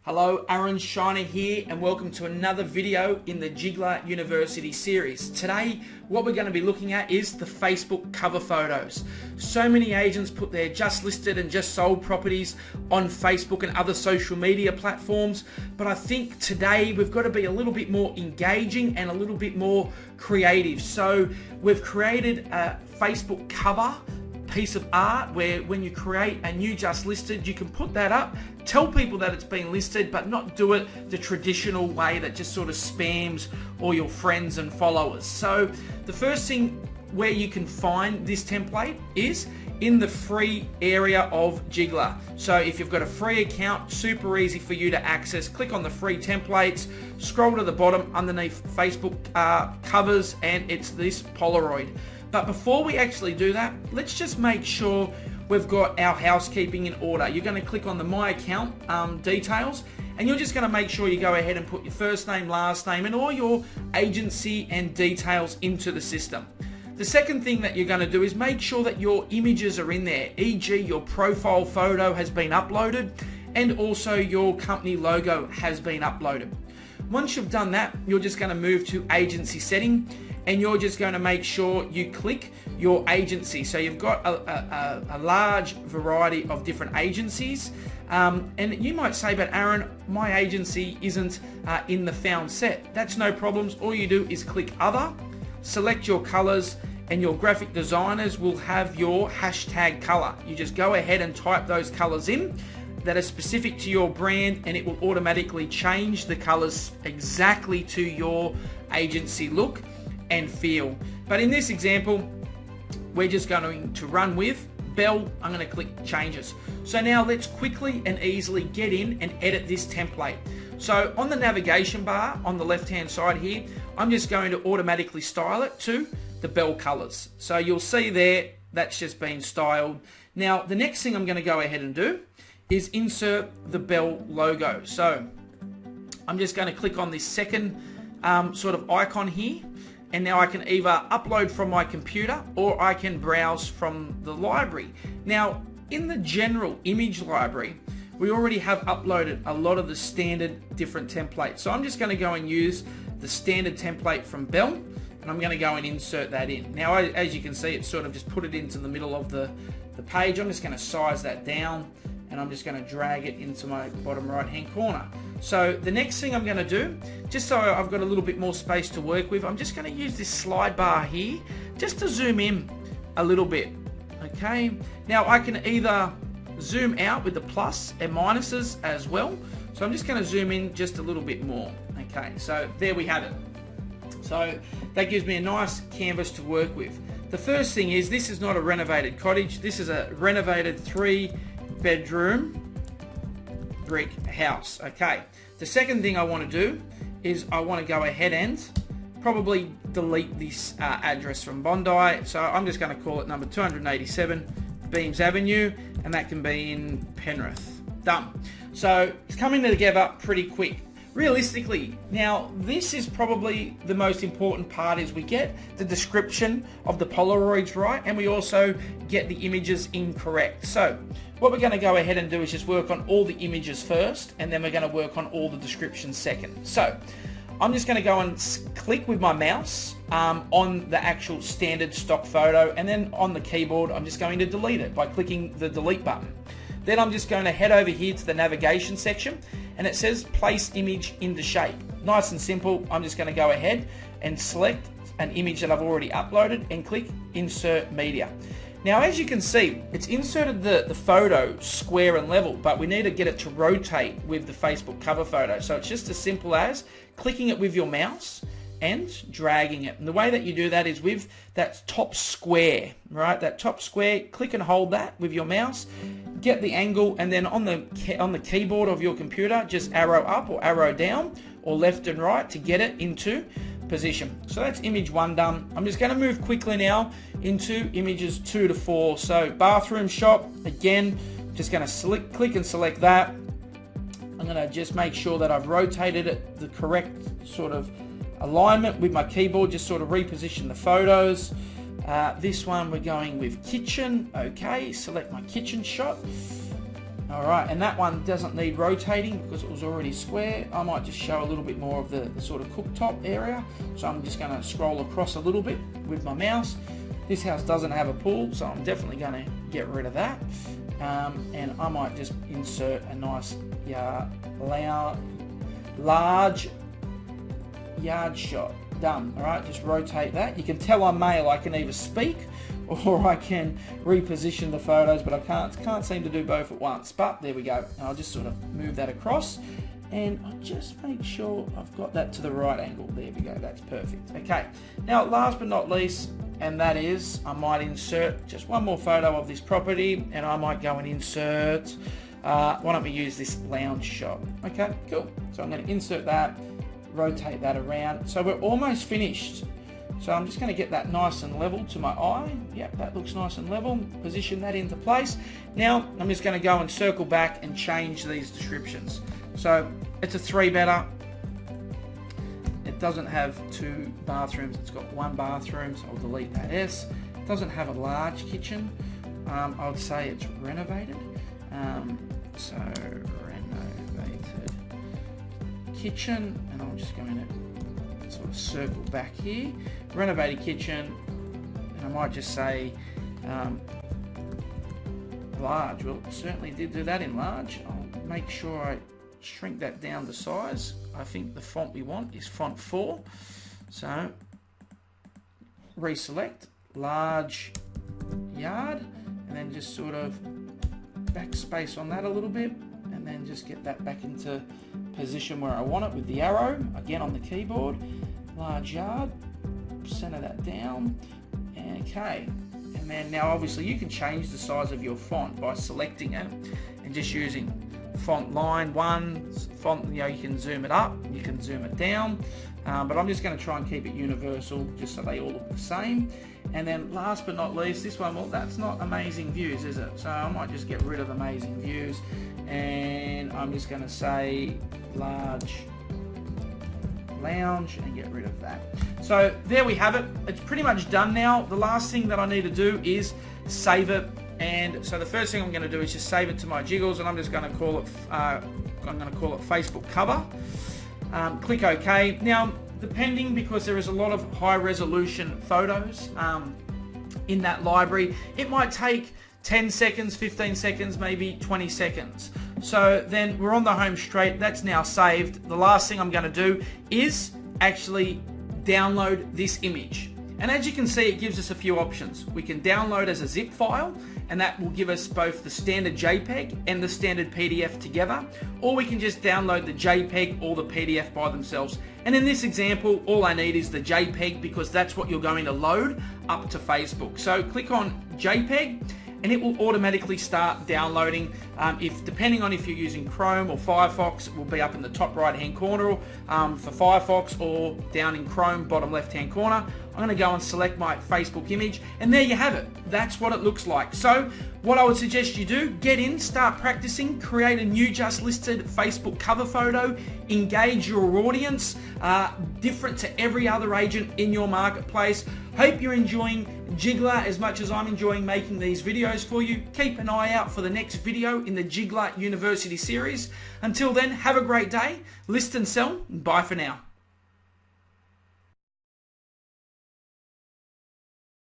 Hello, Aaron Shiner here and welcome to another video in the Jiggler University series. Today, what we're going to be looking at is the Facebook cover photos. So many agents put their just listed and just sold properties on Facebook and other social media platforms, but I think today we've got to be a little bit more engaging and a little bit more creative. So we've created a Facebook cover piece of art where when you create a new just listed, you can put that up, tell people that it's been listed, but not do it the traditional way that just sort of spams all your friends and followers. So the first thing where you can find this template is in the free area of Jiggler. So if you've got a free account, super easy for you to access. Click on the free templates, scroll to the bottom underneath Facebook covers, and it's this Polaroid. But before we actually do that, let's just make sure we've got our housekeeping in order. You're going to click on the My Account details, and you're just going to make sure you go ahead and put your first name, last name, and all your agency and details into the system. The second thing that you're going to do is make sure that your images are in there, e.g. your profile photo has been uploaded and also your company logo has been uploaded. Once you've done that, you're just going to move to agency setting, and you're just going to make sure you click your agency. So you've got a large variety of different agencies, and you might say, but Aaron, my agency isn't in the found set. That's no problems. All you do is click other, select your colors, and your graphic designers will have your hashtag color. You just go ahead and type those colors in that are specific to your brand, and it will automatically change the colors exactly to your agency look and feel. But in this example, we're just going to run with Bell. I'm going to click changes. So now let's quickly and easily get in and edit this template. So on the navigation bar on the left hand side here, I'm just going to automatically style it to the Bell colors. So you'll see there that's just been styled. Now the next thing I'm going to go ahead and do is insert the Bell logo. So I'm just going to click on this second sort of icon here, and now I can either upload from my computer or I can browse from the library. Now in the general image library, we already have uploaded a lot of the standard different templates. So I'm just going to go and use the standard template from Bell, and I'm going to go and insert that in. Now as you can see, it's sort of just put it into the middle of the page. I'm just going to size that down, and I'm just going to drag it into my bottom right hand corner. So the next thing I'm going to do, just so I've got a little bit more space to work with, I'm just going to use this slide bar here just to zoom in a little bit. Okay, now I can either zoom out with the plus and minuses as well, so I'm just going to zoom in just a little bit more. Okay, so there we have it. So that gives me a nice canvas to work with. The first thing is, this is not a renovated cottage, this is a renovated 3-bedroom brick house. Okay, the second thing I want to do is I want to go ahead and probably delete this address from Bondi. So I'm just going to call it number 287 Beams Avenue, and that can be in Penrith. Done. So it's coming together pretty quick. Realistically, now this is probably the most important part, is we get the description of the Polaroids right, and we also get the images incorrect. So what we're going to go ahead and do is just work on all the images first, and then we're going to work on all the descriptions second. So I'm just going to go and click with my mouse on the actual standard stock photo, and then on the keyboard I'm just going to delete it by clicking the delete button. Then I'm just going to head over here to the navigation section, and it says place image into shape. Nice and simple. I'm just going to go ahead and select an image that I've already uploaded and click insert media. Now as you can see, it's inserted the photo square and level, but we need to get it to rotate with the Facebook cover photo. So it's just as simple as clicking it with your mouse and dragging it. And the way that you do that is with that top square, right? That top square, click and hold that with your mouse, get the angle, and then on the keyboard of your computer, just arrow up or arrow down or left and right to get it into position. So that's image 1 done. I'm just going to move quickly now into images 2 to 4. So bathroom shop, again, just going to click and select that. I'm going to just make sure that I've rotated it the correct sort of alignment with my keyboard, just sort of reposition the photos. This one we're going with kitchen. Okay, select my kitchen shot. Alright, and that one doesn't need rotating because it was already square. I might just show a little bit more of the sort of cooktop area. So I'm just going to scroll across a little bit with my mouse. This house doesn't have a pool, so I'm definitely going to get rid of that. And I might just insert a nice large yard shot. Done. Alright, just rotate that. You can tell I'm male. I can either speak or I can reposition the photos, but I can't seem to do both at once. But there we go. I'll just sort of move that across, and I'll just make sure I've got that to the right angle. There we go. That's perfect. Okay. Now, last but not least, and that is, I might insert just one more photo of this property, and I might go and insert, why don't we use this lounge shot? Okay, cool. So I'm going to insert that, rotate that around. So we're almost finished. So I'm just going to get that nice and level to my eye. Yep, that looks nice and level. Position that into place. Now I'm just going to go and circle back and change these descriptions. So it's a 3-bedder. It doesn't have 2 bathrooms. It's got 1 bathroom, so I'll delete that S. It doesn't have a large kitchen. I would say it's renovated. So renovated kitchen, and I'm just going to sort of circle back here. Renovated kitchen, and I might just say large. Well, it certainly did do that in large. I'll make sure I shrink that down to size. I think the font we want is font 4. So reselect large yard, and then just sort of backspace on that a little bit, and then just get that back into position where I want it with the arrow again on the keyboard. Large yard, center that down. Okay, and then now obviously you can change the size of your font by selecting it and just using font line 1 font. You can zoom it up, you can zoom it down, but I'm just going to try and keep it universal just so they all look the same. And then last but not least, this one, well, that's not amazing views, is it? So I might just get rid of amazing views, and I'm just going to say large lounge and get rid of that. So there we have it. It's pretty much done now. The last thing that I need to do is save it. And so the first thing I'm going to do is just save it to my jiggles, and I'm just going to call it Facebook cover. Click OK. Now, depending, because there is a lot of high resolution photos in that library, it might take 10 seconds, 15 seconds, maybe 20 seconds. So then we're on the home straight. That's now saved. The last thing I'm going to do is actually download this image. And as you can see, it gives us a few options. We can download as a zip file, and that will give us both the standard JPEG and the standard PDF together, or we can just download the JPEG or the PDF by themselves. And in this example, all I need is the JPEG, because that's what you're going to load up to Facebook. So click on JPEG, and it will automatically start downloading. Depending on if you're using Chrome or Firefox, it will be up in the top right hand corner for Firefox, or down in Chrome bottom left hand corner. I'm going to go and select my Facebook image, and there you have it. That's what it looks like. So what I would suggest you do, get in, start practicing, create a new just listed Facebook cover photo, engage your audience, different to every other agent in your marketplace. Hope you're enjoying Jigglar as much as I'm enjoying making these videos for you. Keep an eye out for the next video in the Jigglar University series. Until then, have a great day, list and sell, and bye for now.